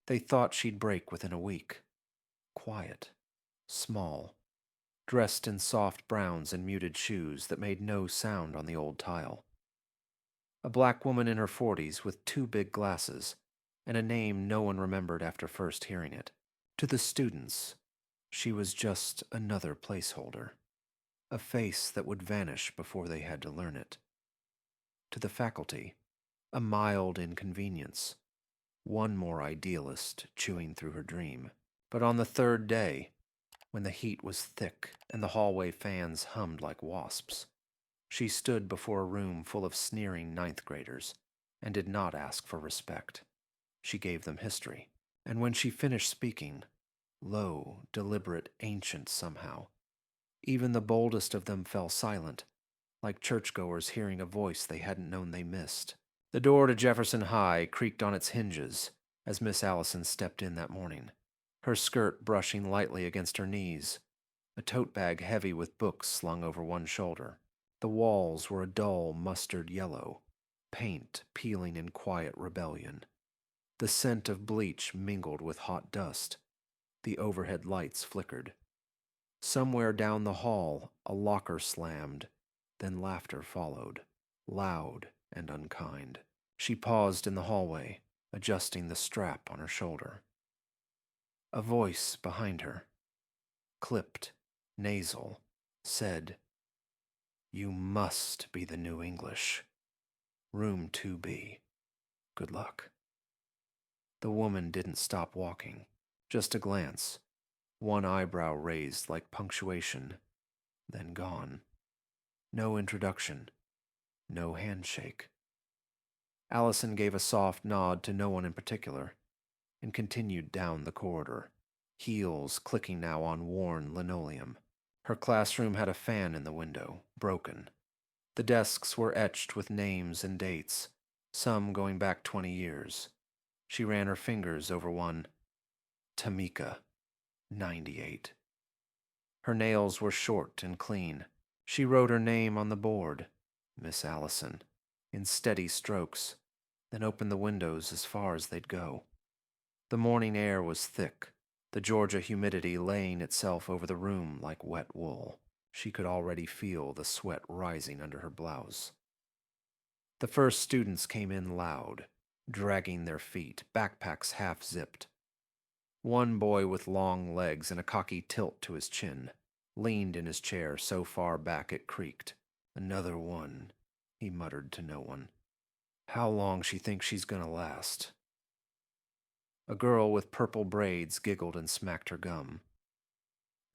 They thought she'd break within a week. Quiet, small, dressed in soft browns and muted shoes that made no sound on the old tile. A black woman in her 40s with two big glasses, and a name no one remembered after first hearing it. To the students, she was just another placeholder, a face that would vanish before they had to learn it. To the faculty, a mild inconvenience, one more idealist chewing through her dream. But on the third day, when the heat was thick and the hallway fans hummed like wasps, she stood before a room full of sneering ninth graders and did not ask for respect. She gave them history, and when she finished speaking, low, deliberate, ancient somehow, even the boldest of them fell silent, like churchgoers hearing a voice they hadn't known they missed. The door to Jefferson High creaked on its hinges as Miss Allison stepped in that morning, her skirt brushing lightly against her knees, a tote bag heavy with books slung over one shoulder. The walls were a dull mustard yellow, paint peeling in quiet rebellion. The scent of bleach mingled with hot dust. The overhead lights flickered. Somewhere down the hall, a locker slammed, then laughter followed, loud and unkind. She paused in the hallway, adjusting the strap on her shoulder. A voice behind her, clipped, nasal, said, "You must be the new English. Room 2B. Good luck." The woman didn't stop walking, just a glance, one eyebrow raised like punctuation, then gone. No introduction, no handshake. Allison gave a soft nod to no one in particular and continued down the corridor, heels clicking now on worn linoleum. Her classroom had a fan in the window, broken. The desks were etched with names and dates, some going back 20 years. She ran her fingers over one. Tamika, 98. Her nails were short and clean. She wrote her name on the board, Miss Allison, in steady strokes, then opened the windows as far as they'd go. The morning air was thick, the Georgia humidity laying itself over the room like wet wool. She could already feel the sweat rising under her blouse. The first students came in loud, dragging their feet, backpacks half-zipped. One boy with long legs and a cocky tilt to his chin leaned in his chair so far back it creaked. "Another one," he muttered to no one. "How long she thinks she's gonna last?" A girl with purple braids giggled and smacked her gum.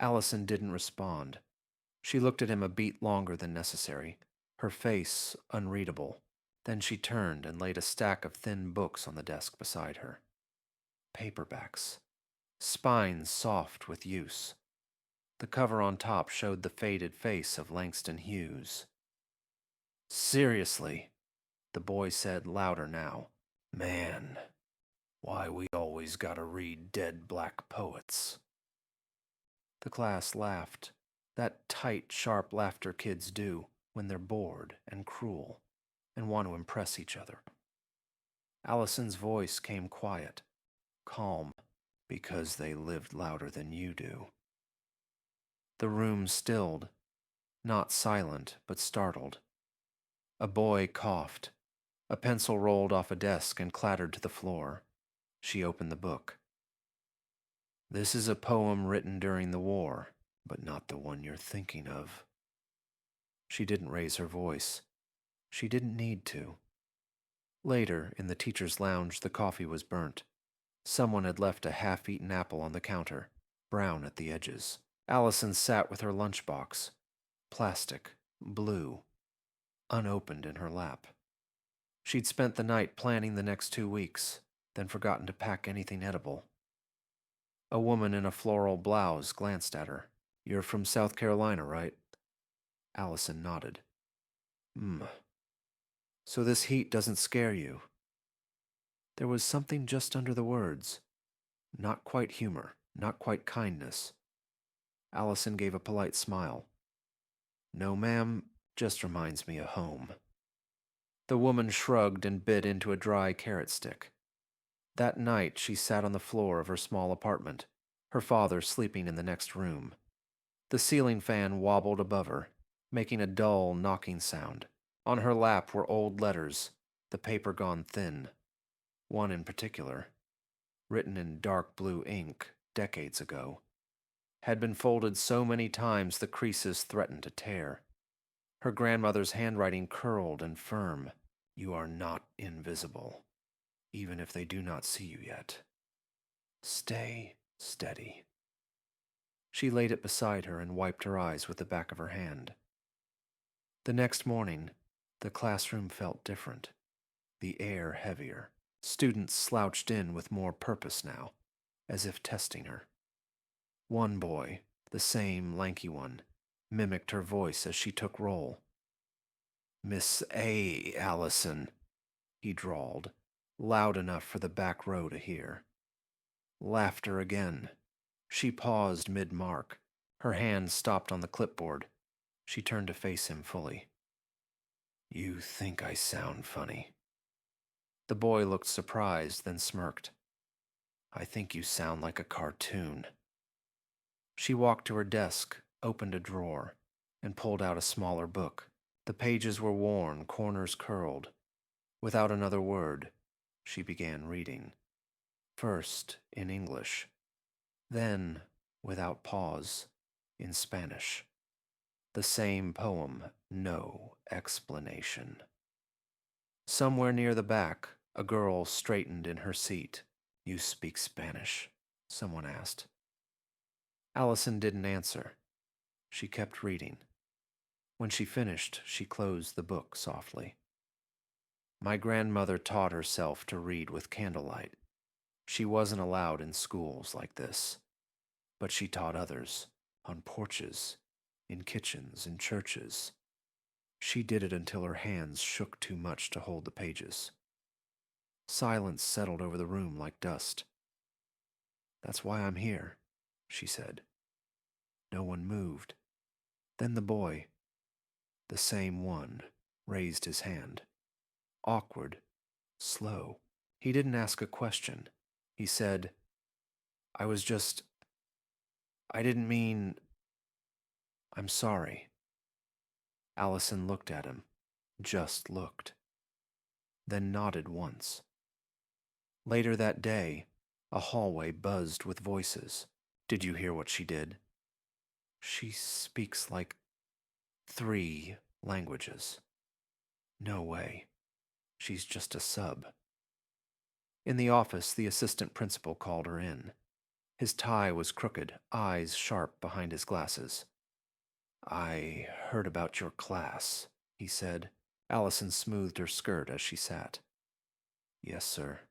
Allison didn't respond. She looked at him a beat longer than necessary, her face unreadable. Then she turned and laid a stack of thin books on the desk beside her. Paperbacks, spines soft with use. The cover on top showed the faded face of Langston Hughes. "Seriously," the boy said louder now. "Man, why we always gotta read dead black poets." The class laughed, that tight, sharp laughter kids do when they're bored and cruel and want to impress each other. Allison's voice came quiet, calm, "because they lived louder than you do." The room stilled, not silent, but startled. A boy coughed. A pencil rolled off a desk and clattered to the floor. She opened the book. "This is a poem written during the war, but not the one you're thinking of." She didn't raise her voice. She didn't need to. Later, in the teacher's lounge, the coffee was burnt. Someone had left a half-eaten apple on the counter, brown at the edges. Allison sat with her lunchbox, plastic, blue, unopened in her lap. She'd spent the night planning the next 2 weeks, then forgotten to pack anything edible. A woman in a floral blouse glanced at her. "You're from South Carolina, right?" Allison nodded. So this heat doesn't scare you?" There was something just under the words. Not quite humor, not quite kindness. Allison gave a polite smile. "No, ma'am, just reminds me of home." The woman shrugged and bit into a dry carrot stick. That night she sat on the floor of her small apartment, her father sleeping in the next room. The ceiling fan wobbled above her, making a dull knocking sound. On her lap were old letters, the paper gone thin. One in particular, written in dark blue ink decades ago, had been folded so many times the creases threatened to tear. Her grandmother's handwriting curled and firm. You are not invisible, even if they do not see you yet. Stay steady. She laid it beside her and wiped her eyes with the back of her hand. The next morning, the classroom felt different, the air heavier. Students slouched in with more purpose now, as if testing her. One boy, the same lanky one, mimicked her voice as she took roll. "Miss A. Allison," he drawled, loud enough for the back row to hear. Laughter again. She paused mid-mark. Her hand stopped on the clipboard. She turned to face him fully. "You think I sound funny?" The boy looked surprised, then smirked. "I think you sound like a cartoon." She walked to her desk, opened a drawer, and pulled out a smaller book. The pages were worn, corners curled. Without another word, she began reading. First in English, then, without pause, in Spanish. The same poem, no explanation. Somewhere near the back, a girl straightened in her seat. "You speak Spanish?" someone asked. Allison didn't answer. She kept reading. When she finished, she closed the book softly. My grandmother taught herself to read with candlelight. She wasn't allowed in schools like this, but she taught others, on porches, in kitchens, in churches. She did it until her hands shook too much to hold the pages. Silence settled over the room like dust. "That's why I'm here," she said. No one moved. Then the boy, the same one, raised his hand. Awkward, slow. He didn't ask a question. He said, I didn't mean, I'm sorry." Allison looked at him, just looked, then nodded once. Later that day, a hallway buzzed with voices. "Did you hear what she did? She speaks like 3 languages. No way. She's just a sub." In the office, the assistant principal called her in. His tie was crooked, eyes sharp behind his glasses. "I heard about your class," he said. Allison smoothed her skirt as she sat. "Yes, sir."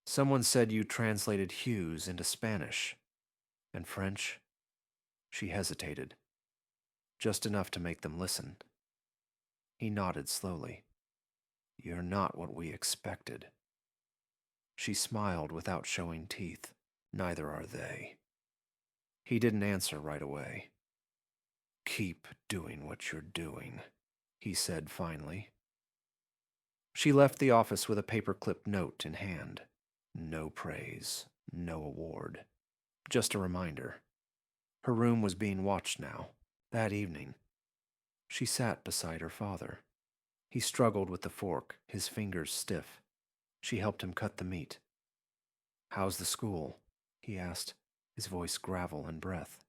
"Someone said you translated Hughes into Spanish and French." She hesitated, just enough to make them listen. He nodded slowly. "You're not what we expected." She smiled without showing teeth. "Neither are they." He didn't answer right away. "Keep doing what you're doing," he said finally. She left the office with a paperclip note in hand. No praise, no award. Just a reminder. Her room was being watched now. That evening, she sat beside her father. He struggled with the fork, his fingers stiff. She helped him cut the meat. "How's the school?" he asked, his voice gravel and breath.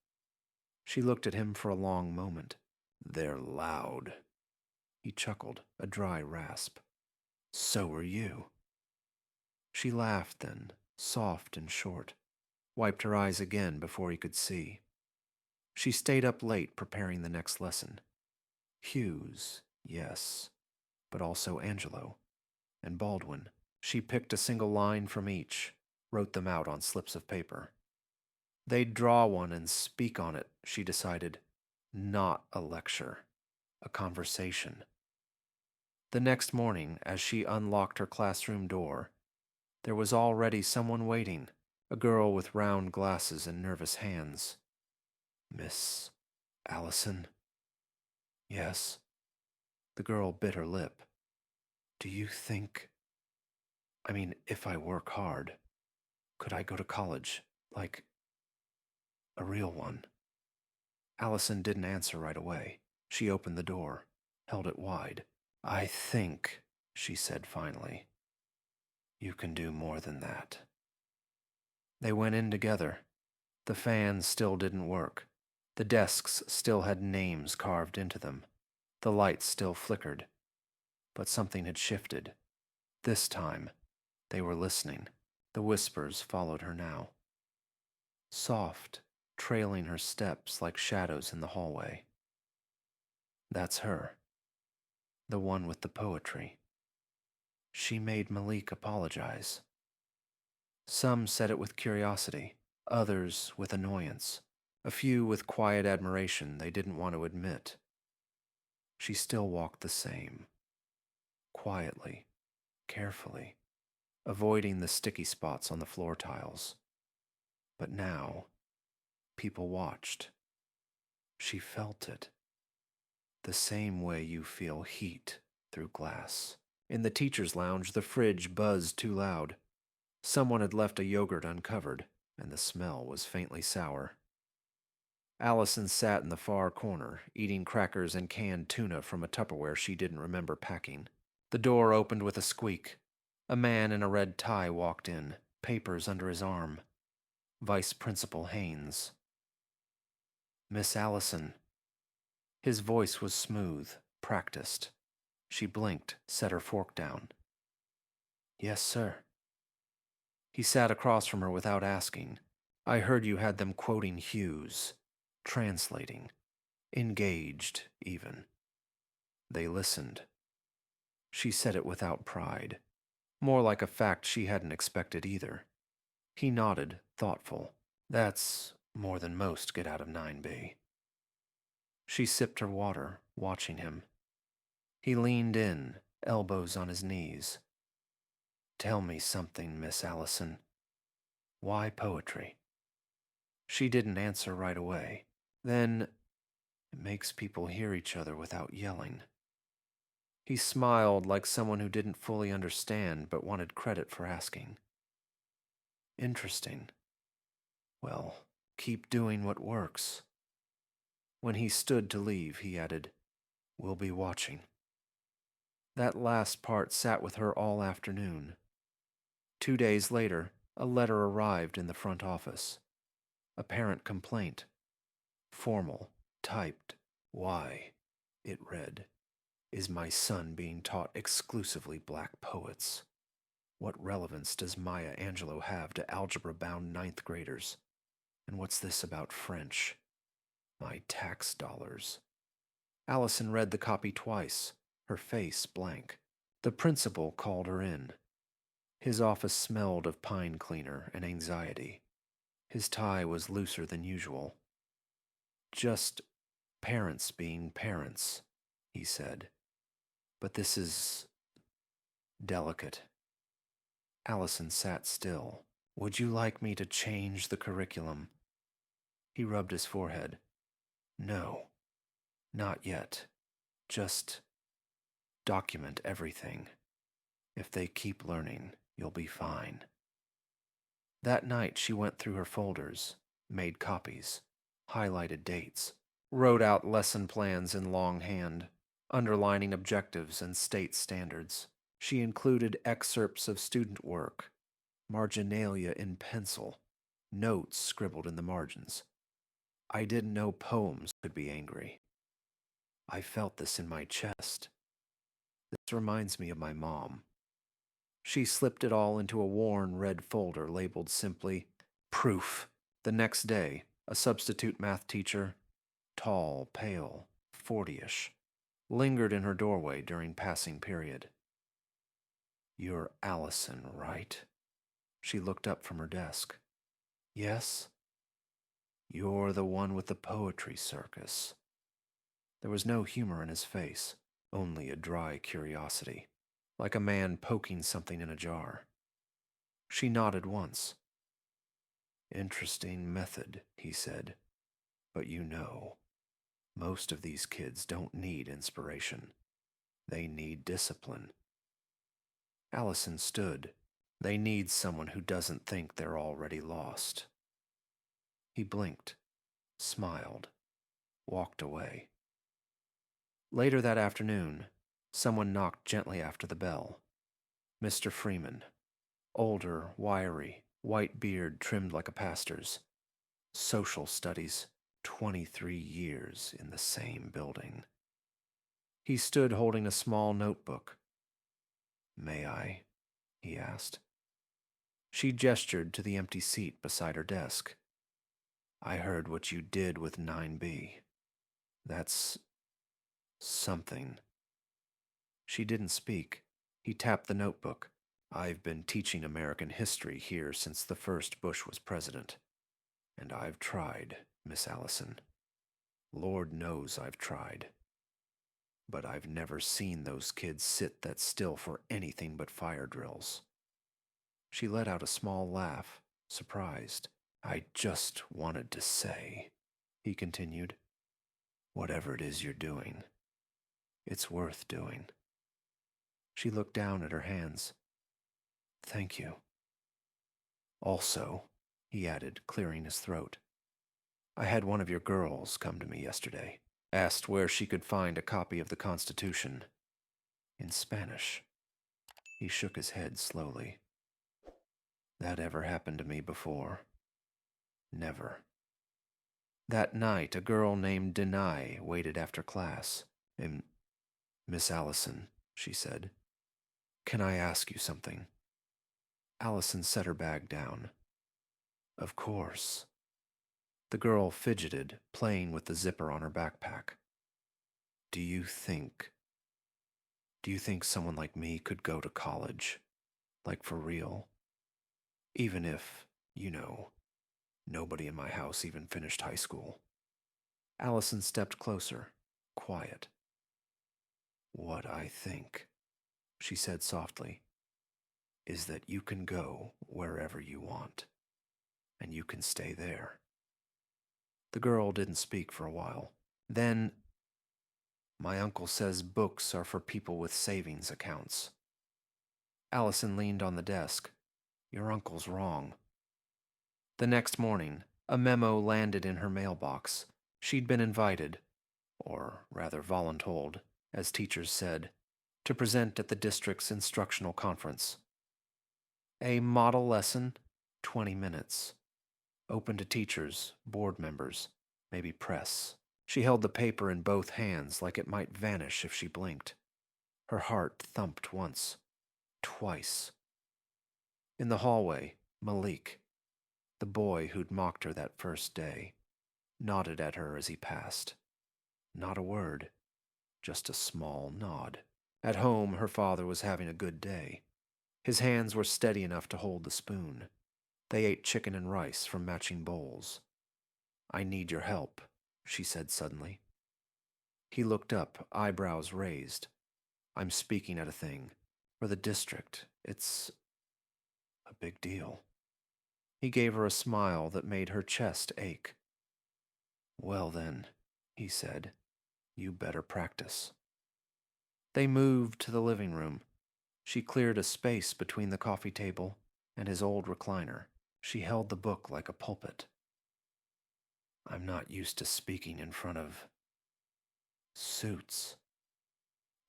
She looked at him for a long moment. "They're loud." He chuckled, a dry rasp. "So are you." She laughed then, soft and short, wiped her eyes again before he could see. She stayed up late preparing the next lesson. Hughes, yes, but also Angelo and Baldwin. She picked a single line from each, wrote them out on slips of paper. They'd draw one and speak on it, she decided. Not a lecture, a conversation. The next morning, as she unlocked her classroom door, there was already someone waiting, a girl with round glasses and nervous hands. "Miss Allison?" "Yes." The girl bit her lip. "Do you think I mean, if I work hard, could I go to college? Like, a real one? Allison didn't answer right away. She opened the door, held it wide. I think, she said finally, you can do more than that. They went in together. The fans still didn't work. The desks still had names carved into them. The lights still flickered. But something had shifted. This time, they were listening. The whispers followed her now. Soft, trailing her steps like shadows in the hallway. That's her. The one with the poetry. She made Malik apologize. Some said it with curiosity, others with annoyance, a few with quiet admiration they didn't want to admit. She still walked the same, quietly, carefully, avoiding the sticky spots on the floor tiles. But now, people watched. She felt it, the same way you feel heat through glass. In the teacher's lounge, the fridge buzzed too loud. Someone had left a yogurt uncovered, and the smell was faintly sour. Allison sat in the far corner, eating crackers and canned tuna from a Tupperware she didn't remember packing. The door opened with a squeak. A man in a red tie walked in, papers under his arm. Vice Principal Haynes. Miss Allison. His voice was smooth, practiced. She blinked, set her fork down. Yes, sir. He sat across from her without asking. I heard you had them quoting Hughes, translating, engaged, even. They listened. She said it without pride, more like a fact she hadn't expected either. He nodded, thoughtful. That's more than most get out of 9B. She sipped her water, watching him. He leaned in, elbows on his knees. Tell me something, Miss Allison. Why poetry? She didn't answer right away. Then, it makes people hear each other without yelling. He smiled like someone who didn't fully understand but wanted credit for asking. Interesting. Well, keep doing what works. When he stood to leave, he added, We'll be watching. That last part sat with her all afternoon. 2 days later, a letter arrived in the front office. A parent complaint. Formal, typed. Why? It read. Is my son being taught exclusively black poets? What relevance does Maya Angelou have to algebra-bound ninth graders? And what's this about French? My tax dollars. Allison read the copy twice, her face blank. The principal called her in. His office smelled of pine cleaner and anxiety. His tie was looser than usual. Just parents being parents, he said. But this is delicate. Allison sat still. Would you like me to change the curriculum? He rubbed his forehead. No, not yet. Just document everything. If they keep learning, you'll be fine. That night she went through her folders, made copies, highlighted dates, wrote out lesson plans in longhand, underlining objectives and state standards. She included excerpts of student work, marginalia in pencil, notes scribbled in the margins. I didn't know poems could be angry. I felt this in my chest. This reminds me of my mom. She slipped it all into a worn red folder labeled simply, Proof. The next day, a substitute math teacher, tall, pale, 40-ish, lingered in her doorway during passing period. You're Allison, right? She looked up from her desk. Yes? You're the one with the poetry circus. There was no humor in his face, only a dry curiosity, like a man poking something in a jar. She nodded once. Interesting method, he said. But you know, most of these kids don't need inspiration. They need discipline. Allison stood, They need someone who doesn't think they're already lost. He blinked, smiled, walked away. Later that afternoon, someone knocked gently after the bell. Mr. Freeman, older, wiry, white beard trimmed like a pastor's. Social studies, 23 years in the same building. He stood holding a small notebook. "May I?" he asked. She gestured to the empty seat beside her desk. "I heard what you did with 9B. That's something." She didn't speak. He tapped the notebook. "I've been teaching American history here since the first Bush was president. And I've tried, Miss Allison. Lord knows I've tried. But I've never seen those kids sit that still for anything but fire drills." She let out a small laugh, surprised. "I just wanted to say," he continued, "whatever it is you're doing, it's worth doing." She looked down at her hands. "Thank you." "Also," he added, clearing his throat, "I had one of your girls come to me yesterday, asked where she could find a copy of the Constitution. In Spanish." He shook his head slowly. "That ever happened to me before? Never." That night, a girl named Denai waited after class. "Miss Allison," she said, "can I ask you something?" Allison set her bag down. "Of course." The girl fidgeted, playing with the zipper on her backpack. Do you think someone like me could go to college? Like for real? Even if, nobody in my house even finished high school." Allison stepped closer, quiet. "What I think," she said softly, "is that you can go wherever you want, and you can stay there." The girl didn't speak for a while. Then, "My uncle says books are for people with savings accounts." Allison leaned on the desk. "Your uncle's wrong." The next morning, a memo landed in her mailbox. She'd been invited, or rather voluntold, as teachers said, to present at the district's instructional conference. A model lesson, 20 minutes. Open to teachers, board members, maybe press. She held the paper in both hands like it might vanish if she blinked. Her heart thumped once, twice. In the hallway, Malik, the boy who'd mocked her that first day, nodded at her as he passed. Not a word, just a small nod. At home, her father was having a good day. His hands were steady enough to hold the spoon. They ate chicken and rice from matching bowls. "I need your help," she said suddenly. He looked up, eyebrows raised. "I'm speaking at a thing. For the district. It's a big deal." He gave her a smile that made her chest ache. "Well then," he said, "you better practice." They moved to the living room. She cleared a space between the coffee table and his old recliner. She held the book like a pulpit. "I'm not used to speaking in front of suits."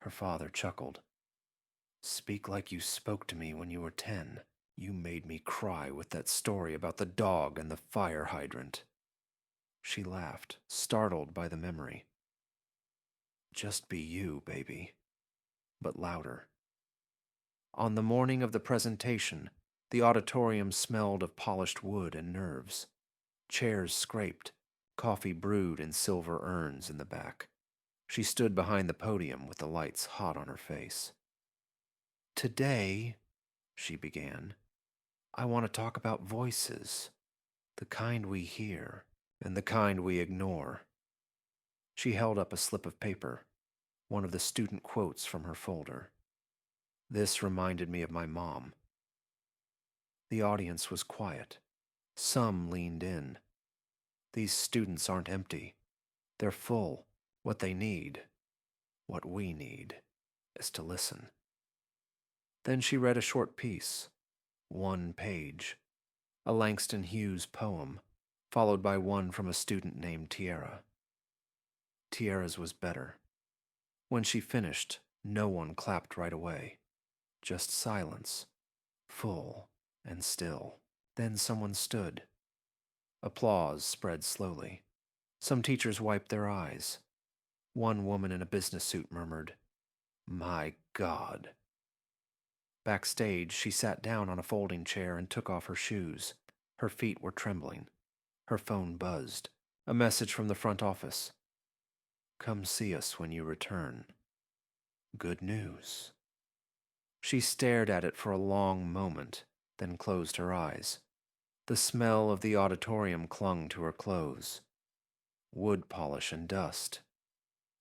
Her father chuckled. "Speak like you spoke to me when you were 10. You made me cry with that story about the dog and the fire hydrant." She laughed, startled by the memory. "Just be you, baby," but louder. On the morning of the presentation, the auditorium smelled of polished wood and nerves. Chairs scraped, coffee brewed in silver urns in the back. She stood behind the podium with the lights hot on her face. "Today," she began, "I want to talk about voices, the kind we hear and the kind we ignore." She held up a slip of paper, one of the student quotes from her folder. "This reminded me of my mom." The audience was quiet. Some leaned in. These students aren't empty. They're full. What they need, what we need, is to listen. Then she read a short piece. One page. A Langston Hughes poem, followed by one from a student named Tierra. Tierra's was better. When she finished, no one clapped right away. Just silence, full and still. Then someone stood. Applause spread slowly. Some teachers wiped their eyes. One woman in a business suit murmured, "My God." Backstage, she sat down on a folding chair and took off her shoes. Her feet were trembling. Her phone buzzed. A message from the front office. "Come see us when you return. Good news." She stared at it for a long moment, then closed her eyes. The smell of the auditorium clung to her clothes. Wood polish and dust.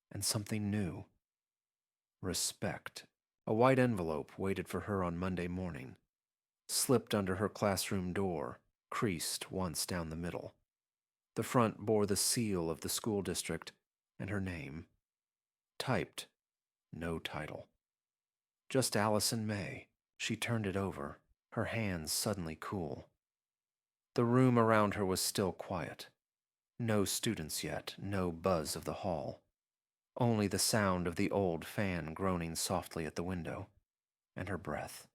And something new. Respect. A white envelope waited for her on Monday morning. Slipped under her classroom door, creased once down the middle. The front bore the seal of the school district and her name. Typed. No title. Just Allison May. She turned it over, her hands suddenly cool. The room around her was still quiet. No students yet, no buzz of the hall. Only the sound of the old fan groaning softly at the window, and her breath.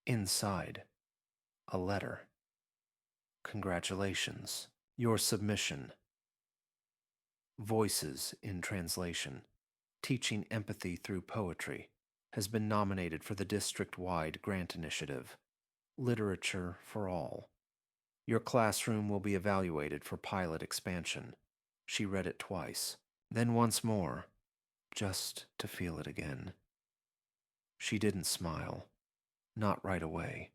Inside, a letter. "Congratulations. Your submission." Voices in translation. Teaching Empathy Through Poetry has been nominated for the district-wide grant initiative, Literature for All. Your classroom will be evaluated for pilot expansion. She read it twice, then once more, just to feel it again. She didn't smile, not right away.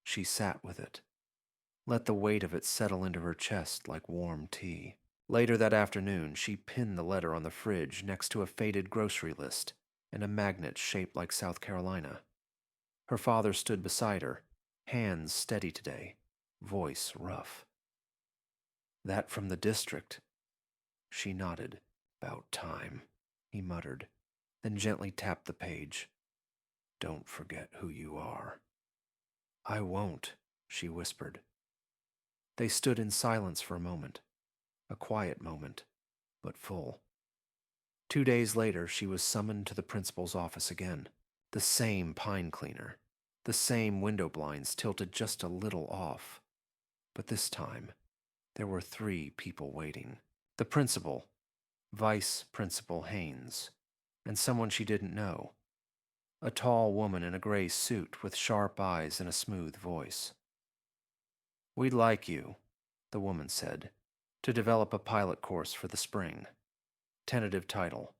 She sat with it, let the weight of it settle into her chest like warm tea. Later that afternoon, she pinned the letter on the fridge next to a faded grocery list and a magnet shaped like South Carolina. Her father stood beside her, hands steady today, voice rough. "That from the district?" She nodded. "About time," he muttered, then gently tapped the page. "Don't forget who you are." "I won't," she whispered. They stood in silence for a moment. A quiet moment, but full. 2 days later, she was summoned to the principal's office again. The same pine cleaner. The same window blinds tilted just a little off. But this time, there were 3 people waiting. The principal, Vice Principal Haynes, and someone she didn't know. A tall woman in a gray suit with sharp eyes and a smooth voice. "We'd like you," the woman said, "to develop a pilot course for the spring. Tentative title,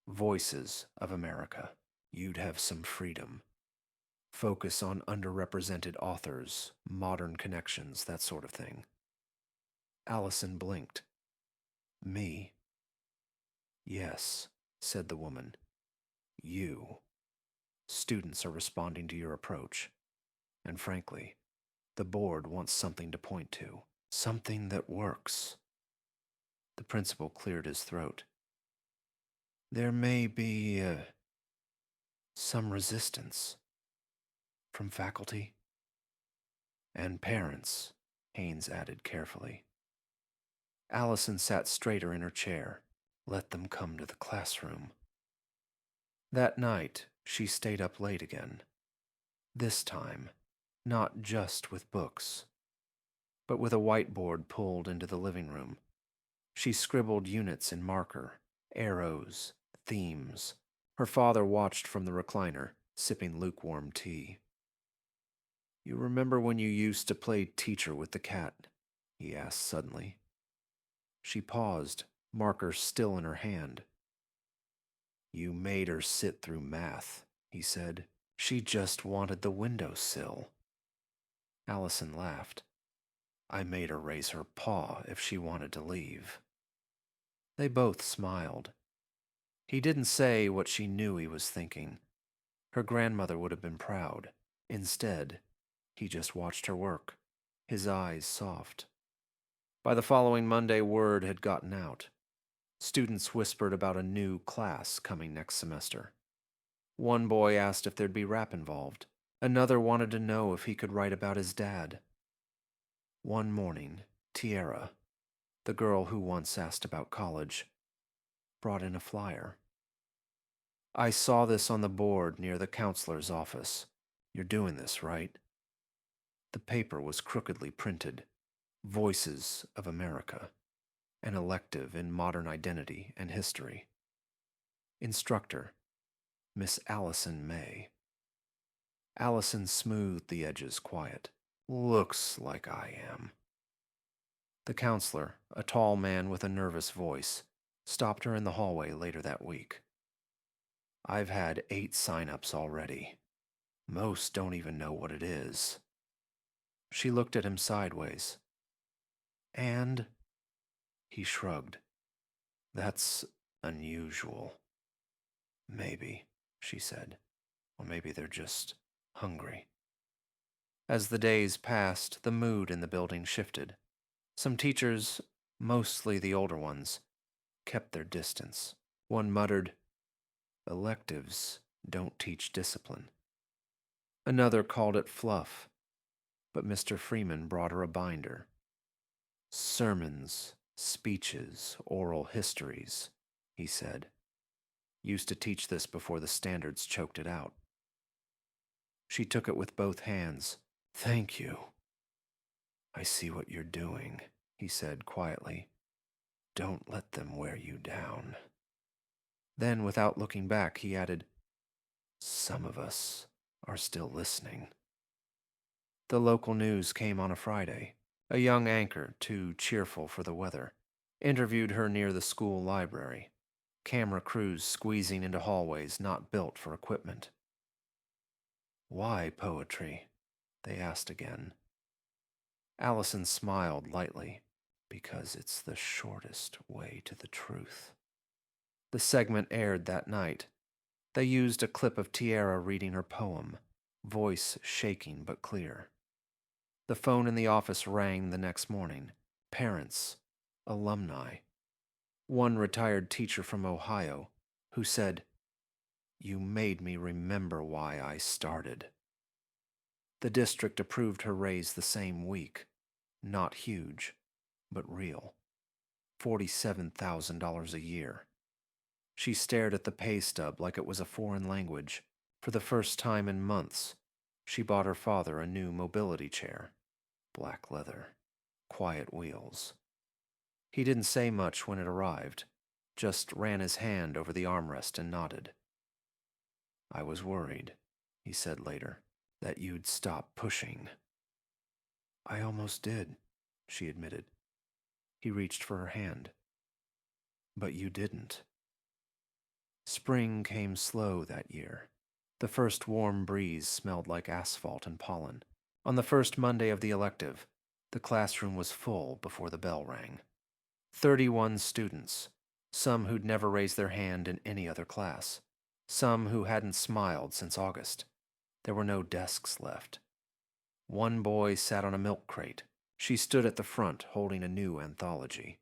Voices of America. You'd have some freedom. Focus on underrepresented authors, modern connections, that sort of thing." Allison blinked. "Me?" "Yes," said the woman. "You. Students are responding to your approach. And frankly, the board wants something to point to. Something that works." The principal cleared his throat. "There may be some resistance. From faculty?" "And parents," Haynes added carefully. Allison sat straighter in her chair. Let them come to the classroom. That night, she stayed up late again. This time, not just with books, but with a whiteboard pulled into the living room. She scribbled units in marker, arrows, themes. Her father watched from the recliner, sipping lukewarm tea. "You remember when you used to play teacher with the cat?" he asked suddenly. She paused, marker still in her hand. "You made her sit through math," he said. "She just wanted the windowsill." Allison laughed. "I made her raise her paw if she wanted to leave." They both smiled. He didn't say what she knew he was thinking. Her grandmother would have been proud. Instead, he just watched her work, his eyes soft. By the following Monday, word had gotten out. Students whispered about a new class coming next semester. One boy asked if there'd be rap involved. Another wanted to know if he could write about his dad. One morning, Tierra, the girl who once asked about college, brought in a flyer. I saw this on the board near the counselor's office. You're doing this, right? The paper was crookedly printed. Voices of America, an elective in modern identity and history. Instructor, Miss Allison May. Allison smoothed the edges quiet. Looks like I am. The counselor, a tall man with a nervous voice, stopped her in the hallway later that week. I've had 8 sign-ups already. Most don't even know what it is. She looked at him sideways. And? He shrugged. That's unusual. Maybe, she said. Or maybe they're just hungry. As the days passed, the mood in the building shifted. Some teachers, mostly the older ones, kept their distance. One muttered, electives don't teach discipline. Another called it fluff, but Mr. Freeman brought her a binder. Sermons, speeches, oral histories, he said. Used to teach this before the standards choked it out. She took it with both hands. Thank you. I see what you're doing, he said quietly. Don't let them wear you down. Then, without looking back, he added, some of us are still listening. The local news came on a Friday. A young anchor, too cheerful for the weather, interviewed her near the school library. Camera crews squeezing into hallways not built for equipment. Why poetry? They asked again. Allison smiled lightly. Because it's the shortest way to the truth. The segment aired that night. They used a clip of Tierra reading her poem, voice shaking but clear. The phone in the office rang the next morning. Parents, alumni. One retired teacher from Ohio who said, you made me remember why I started. The district approved her raise the same week. Not huge, but real. $47,000 a year. She stared at the pay stub like it was a foreign language. For the first time in months, she bought her father a new mobility chair. Black leather. Quiet wheels. He didn't say much when it arrived, just ran his hand over the armrest and nodded. I was worried, he said later, that you'd stop pushing. I almost did, she admitted. He reached for her hand. But you didn't. Spring came slow that year. The first warm breeze smelled like asphalt and pollen. On the first Monday of the elective, the classroom was full before the bell rang. 31 students, some who'd never raised their hand in any other class, some who hadn't smiled since August. There were no desks left. One boy sat on a milk crate. She stood at the front holding a new anthology.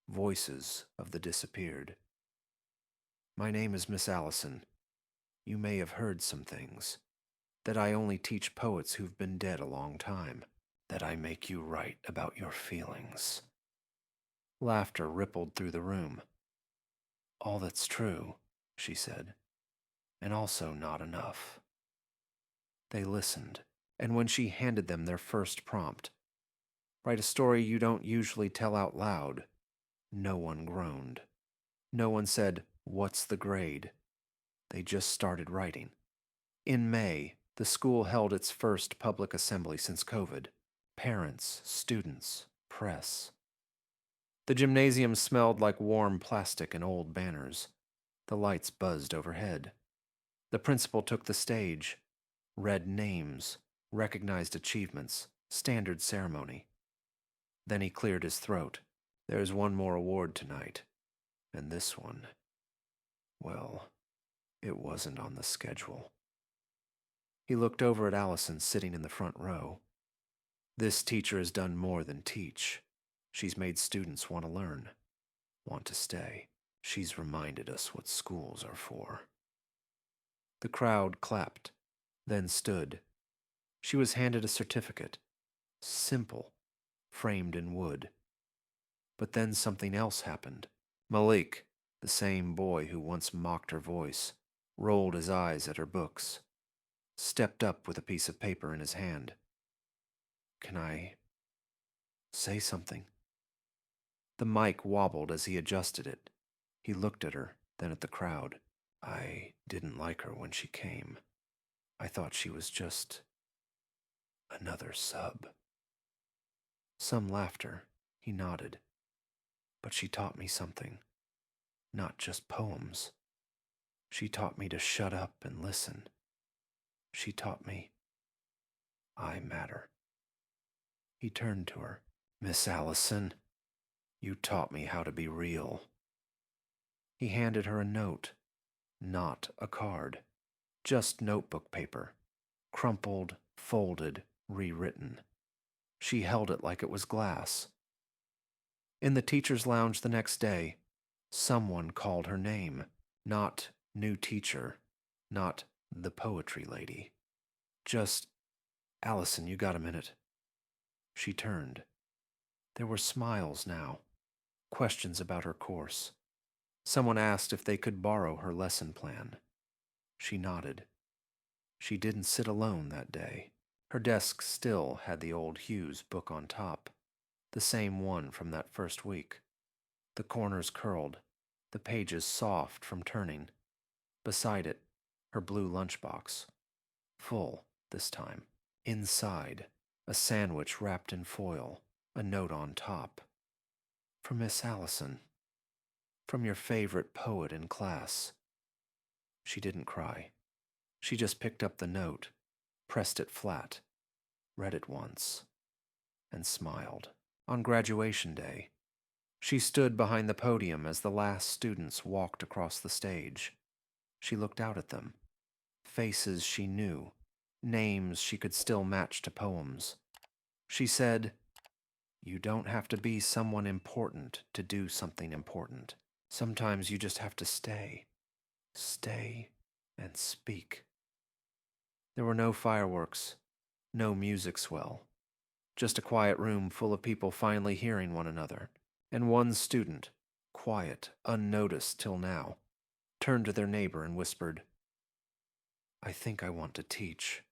Voices of the Disappeared. My name is Miss Allison. You may have heard some things. That I only teach poets who've been dead a long time. That I make you write about your feelings. Laughter rippled through the room. All that's true, she said, and also not enough. They listened, and when she handed them their first prompt, write a story you don't usually tell out loud, no one groaned. No one said, what's the grade? They just started writing. In May, the school held its first public assembly since COVID. Parents, students, press. The gymnasium smelled like warm plastic and old banners. The lights buzzed overhead. The principal took the stage, read names, recognized achievements, standard ceremony. Then he cleared his throat. There's one more award tonight, and this one, well, it wasn't on the schedule. He looked over at Allison sitting in the front row. This teacher has done more than teach. She's made students want to learn, want to stay. She's reminded us what schools are for. The crowd clapped, then stood, She was handed a certificate, simple, framed in wood. But then something else happened. Malik, the same boy who once mocked her voice, rolled his eyes at her books, stepped up with a piece of paper in his hand. Can I say something? The mic wobbled as he adjusted it. He looked at her, then at the crowd. I didn't like her when she came. I thought she was just another sub. Some laughter. He nodded. But she taught me something. Not just poems. She taught me to shut up and listen. She taught me I matter. He turned to her. Miss Allison, you taught me how to be real. He handed her a note, not a card, just notebook paper, crumpled, folded, rewritten. She held it like it was glass. In the teacher's lounge the next day, someone called her name. Not new teacher, not the poetry lady. Just, Allison, you got a minute? She turned. There were smiles now, questions about her course. Someone asked if they could borrow her lesson plan. She nodded. She didn't sit alone that day. Her desk still had the old Hughes book on top, the same one from that first week. The corners curled, the pages soft from turning. Beside it, her blue lunchbox. Full, this time. Inside, a sandwich wrapped in foil, a note on top. For Miss Allison. From your favorite poet in class. She didn't cry. She just picked up the note, pressed it flat, read it once, and smiled. On graduation day, she stood behind the podium as the last students walked across the stage. She looked out at them. Faces she knew, names she could still match to poems. She said, "You don't have to be someone important to do something important. Sometimes you just have to stay. Stay and speak." There were no fireworks, no music swell. Just a quiet room full of people finally hearing one another. And one student, quiet, unnoticed till now, turned to their neighbor and whispered, "I think I want to teach."